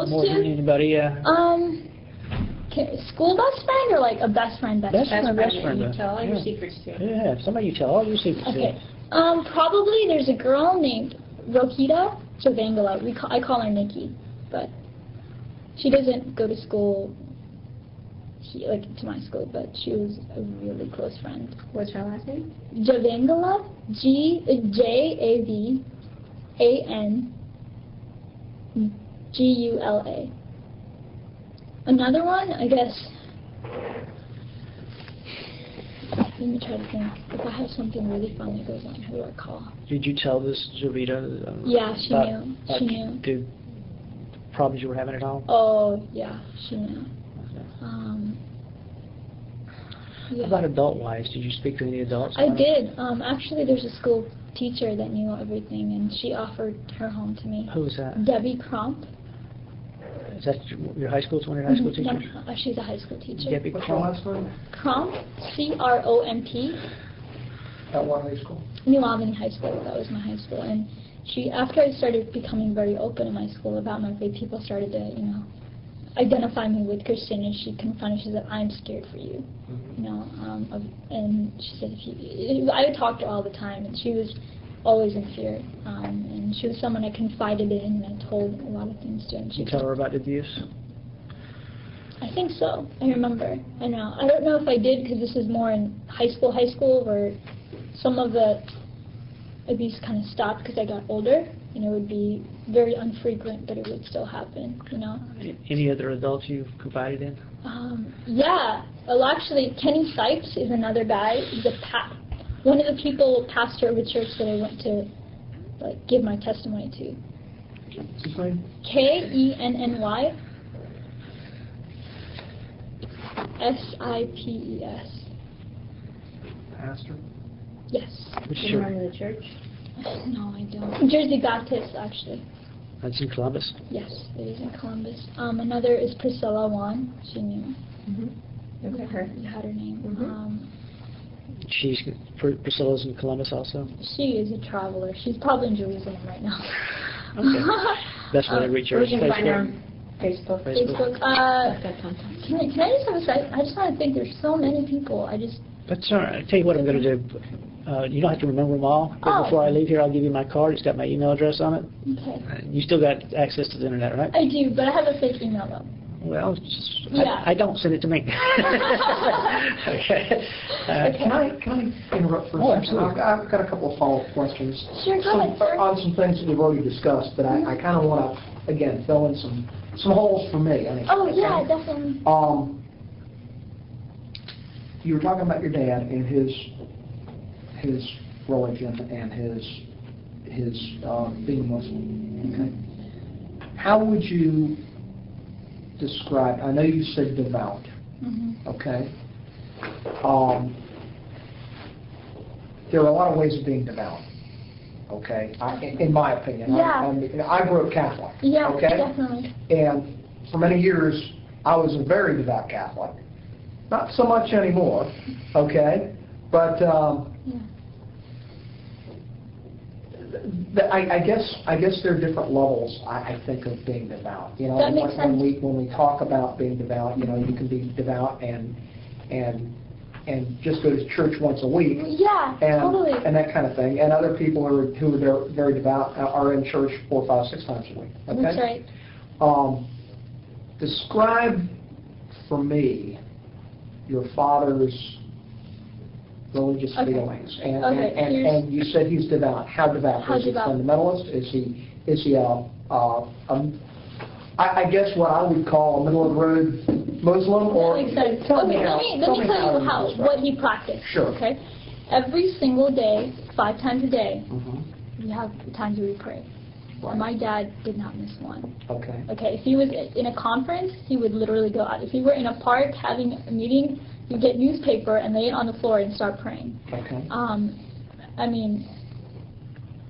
close more to? than anybody, yeah. School best friend or like a best friend? Best friend. You tell all your secrets to. Yeah, somebody you tell all your secrets Okay. to. Probably there's a girl named Rokita Javangala. I call her Nikki, but she doesn't go to school, to my school, but she was a really close friend. What's her last name? Javangala, Javangula. Another one, I guess. Let me try to think. If I have something really fun that goes on, who do I call? Did you tell this Javita? Yeah, she knew. She knew. The problems you were having at home? Oh, yeah, she knew. Okay. Yeah. How about adult-wise? Did you speak to any adults? I did. Actually, there's a school teacher that knew everything, and she offered her home to me. Who was that? Debbie Cromp. Is that your high school? One of your high school teachers? No, she's a high school teacher. Debbie Cromp. Cromp, C-R-O-M-P. At what high school? New Albany High School. That was my high school. And she, after I started becoming very open in my school about my faith, people started to, identify me with Christian, and she confronted. She said, "I'm scared for you," and she said, I would talk to her all the time, and she was always in fear, and she was someone I confided in, and I told a lot of things to. And Did you tell her about the abuse? I think so. I remember. I know. I don't know if I did, because this is more in high school, where some of the abuse kind of stopped because I got older. It would be very infrequent, but it would still happen, Any other adults you've confided in? Yeah. Well, actually, Kenny Sipes is another guy. He's one of the people, pastor of a church that I went to, give my testimony to. What's his name? Kenny Sipes. Pastor? Yes. Which Do you remember the church? No, I don't. Jersey Baptist, actually. That's in Columbus? Yes, it is in Columbus. Another is Priscilla Wan. She knew. Okay, her. You had her name. Priscilla's in Columbus also? She is a traveler. She's probably in Jerusalem right now. Okay. That's where they reach her. We can find her on Facebook. Facebook. Can I just have a second? I just want to think. There's so many people. That's all right. I'll tell you what I'm going to do. You don't have to remember them all. Before I leave here, I'll give you my card. It's got my email address on it. Okay. You still got access to the internet, right? I do, but I have a fake email, though. Well, I don't send it to me. Okay. Can I interrupt for a second? Absolutely. I've got a couple of follow-up questions. Sure, go ahead, sir. On some things that we've already discussed, but I kind of want to, again, fill in some holes for me. Oh, yeah, definitely. You were talking about your dad and his religion and his being Muslim. Okay. How would you describe? I know you said devout. Okay. There are a lot of ways of being devout. Okay. In my opinion. Yeah. I grew up Catholic. Yeah. Okay. Definitely. And for many years, I was a very devout Catholic. Not so much anymore, okay? But I guess there are different levels. I think of being devout. That makes sense. When we talk about being devout, you can be devout and just go to church once a week. Yeah, totally. And that kind of thing. And other people who are very devout are in church 4, 5, 6 times a week. Okay? That's right. Describe for me your father's religious feelings, and you said he's devout. How devout? Is he fundamentalist? Is he I guess what I would call a middle of the road Muslim? Or let me tell you what he practiced. Sure. Okay. Every single day, 5 times a day, we have times where we pray. Right. My dad did not miss one. Okay. Okay. If he was in a conference, he would literally go out. If he were in a park having a meeting, he'd get newspaper and lay it on the floor and start praying. Okay. I mean,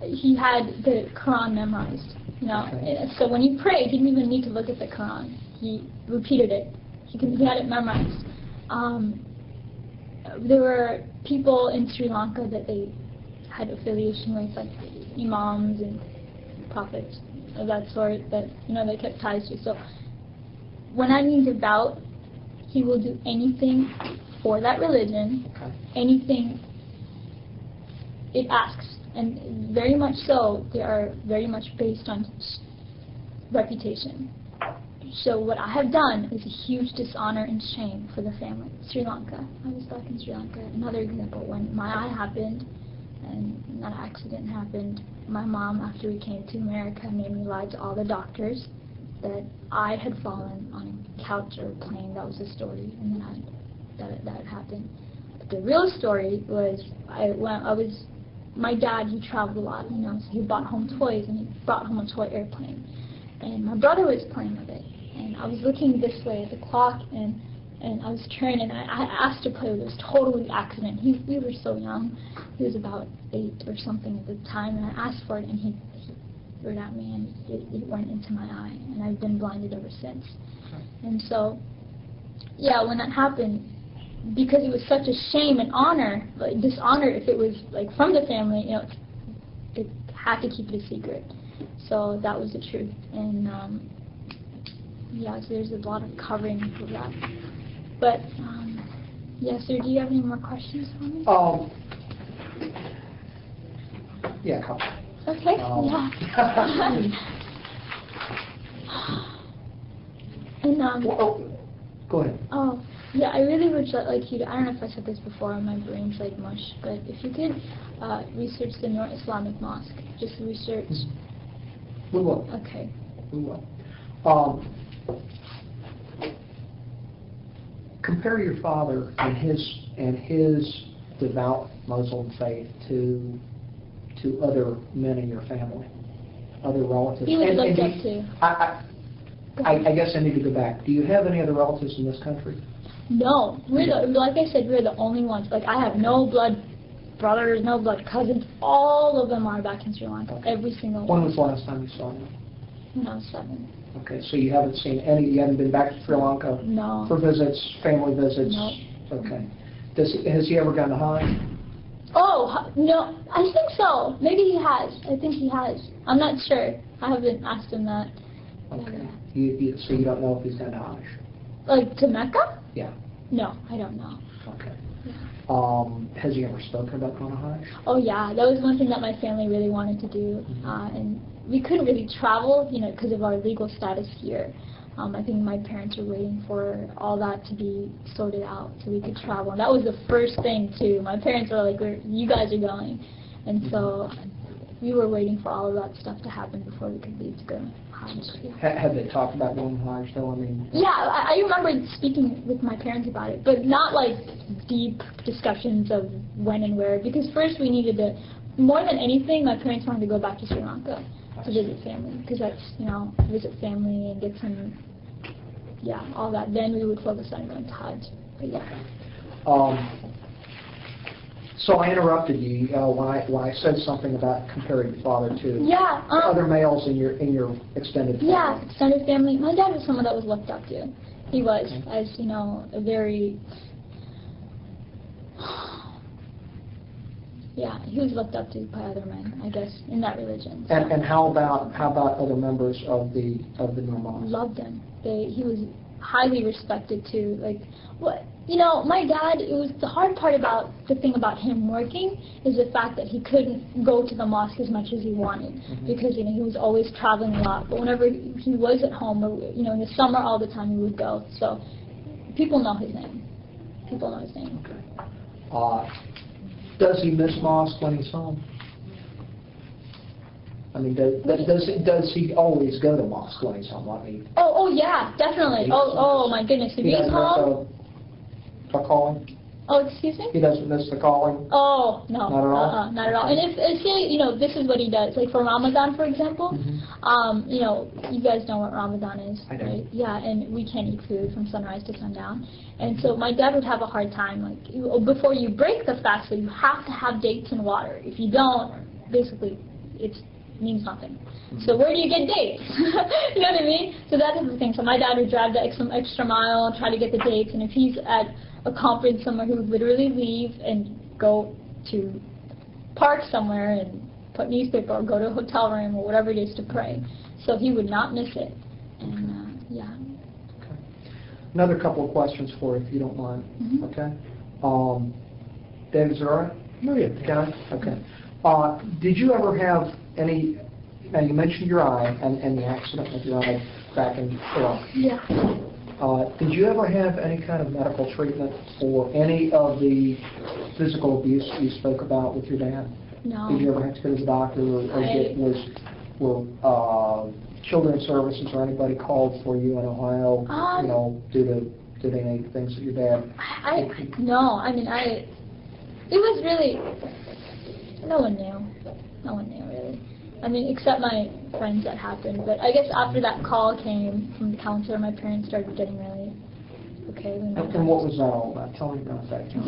he had the Quran memorized. Okay. So when he prayed, he didn't even need to look at the Quran. He repeated it. He had it memorized. There were people in Sri Lanka that they had affiliation with, like imams and prophets, of that sort that, you know, they kept ties to. So when I need devout, he will do anything for that religion, anything it asks. And very much so, they are very much based on reputation. So what I have done is a huge dishonor and shame for the family. Sri Lanka. I was back in Sri Lanka. Another example, when my eye happened and that accident happened, my mom, after we came to America, made me lie to all the doctors that I had fallen on a couch or a plane. That was the story, and then that happened. But the real story was my dad, he traveled a lot, you know, so he brought home toys, and he brought home a toy airplane. And my brother was playing with it. And I was looking this way at the clock, and I was turning, and I asked to play with it. It was totally accident. We were so young. He was about 8 or something at the time, and I asked for it, and he threw it at me, and it went into my eye. And I've been blinded ever since. And so, yeah, when that happened, because it was such a shame and honor, like dishonor if it was like from the family, you know, they had to keep it a secret. So that was the truth. And yeah, so there's a lot of covering for that. But yeah, sir, do you have any more questions for me? Yeah, a couple. Okay. Yeah. And well, go ahead. Oh, yeah, I really would like you to, I don't know if I said this before, my brain's like mush, but if you could research the Noor Islamic Mosque, just research. We will. Okay. We will. Compare your father and his devout Muslim faith to other men in your family, other relatives. He was looked up to. I guess I need to go back. Do you have any other relatives in this country? No. Like I said, we're the only ones. Like, I have no blood brothers, no blood cousins. All of them are back in Sri Lanka. Okay. Every single one. When was the last time you saw them? When I was 7. Okay, so you haven't seen any, you haven't been back to Sri Lanka? No. For visits, family visits? No. Okay. Has he ever gone to Hajj? Oh, no, I think so. Maybe he has. I think he has. I'm not sure. I haven't asked him that. Okay. So you don't know if he's gone to Hajj? Like, to Mecca? Yeah. No, I don't know. Okay. Yeah. Has he ever spoken about going to Hajj? Oh, yeah. That was one thing that my family really wanted to do. And we couldn't really travel, you know, because of our legal status here. I think my parents were waiting for all that to be sorted out so we could travel. And that was the first thing, too. My parents were like, you guys are going. And so we were waiting for all of that stuff to happen before we could leave to go to Hajj. Yeah. Have they talked about going to Hajj, though? I mean, yeah, I remember speaking with my parents about it, but not like deep discussions of when and where, because first we needed to, more than anything, my parents wanted to go back to Sri Lanka to visit family, because that's, you know, visit family and get some, yeah, all that. Then we would focus on going to Hajj. But yeah. So I interrupted you when I said something about comparing your father to other males in your extended family. Yeah, extended family. My dad was someone that was looked up to. He was, as you know, a very he was looked up to by other men, I guess, in that religion. So. And how about other members of the Noor Mosque? Loved him. He was highly respected too. Like, what? You know, my dad, it was the hard part about the thing about him working is the fact that he couldn't go to the mosque as much as he wanted because, you know, he was always traveling a lot. But whenever he was at home, or, you know, in the summer all the time he would go. So people know his name. People know his name. Okay. Does he miss mosque when he's home? I mean, does he always go to mosque when he's home? I mean, oh yeah, definitely. Oh my goodness, if he's home. The calling? Oh, excuse me? He doesn't miss the calling? Oh, no. Not at all? Not at all. And if he, you know, this is what he does. Like for Ramadan, for example, you know, you guys know what Ramadan is, I do. Right? Yeah, and we can't eat food from sunrise to sundown. And so my dad would have a hard time. Like, before you break the fast, so you have to have dates and water. If you don't, basically, it means nothing. So where do you get dates? You know what I mean? So that is the thing. So my dad would drive the extra mile, try to get the dates, and if he's at a conference somewhere, he would literally leave and go to park somewhere and put newspaper or go to a hotel room or whatever it is to pray. so he would not miss it. And yeah. Another couple of questions for you, if you don't mind. Mm-hmm. Okay. David, is that all right? No, yeah. Got it? Okay. Did you ever have any, now you mentioned your eye and the accident with your eye back in Iraq. Yeah. Did you ever have any kind of medical treatment for any of the physical abuse you spoke about with your dad? No. Did you ever have to go to the doctor were children's services or anybody called for you in Ohio, due to any things that your dad... No, I mean, it was really, no one knew. No one knew, really. I mean, except my friends that happened. But I guess after that call came from the counselor, my parents started getting really okay. And what was that all about? Tell me about that.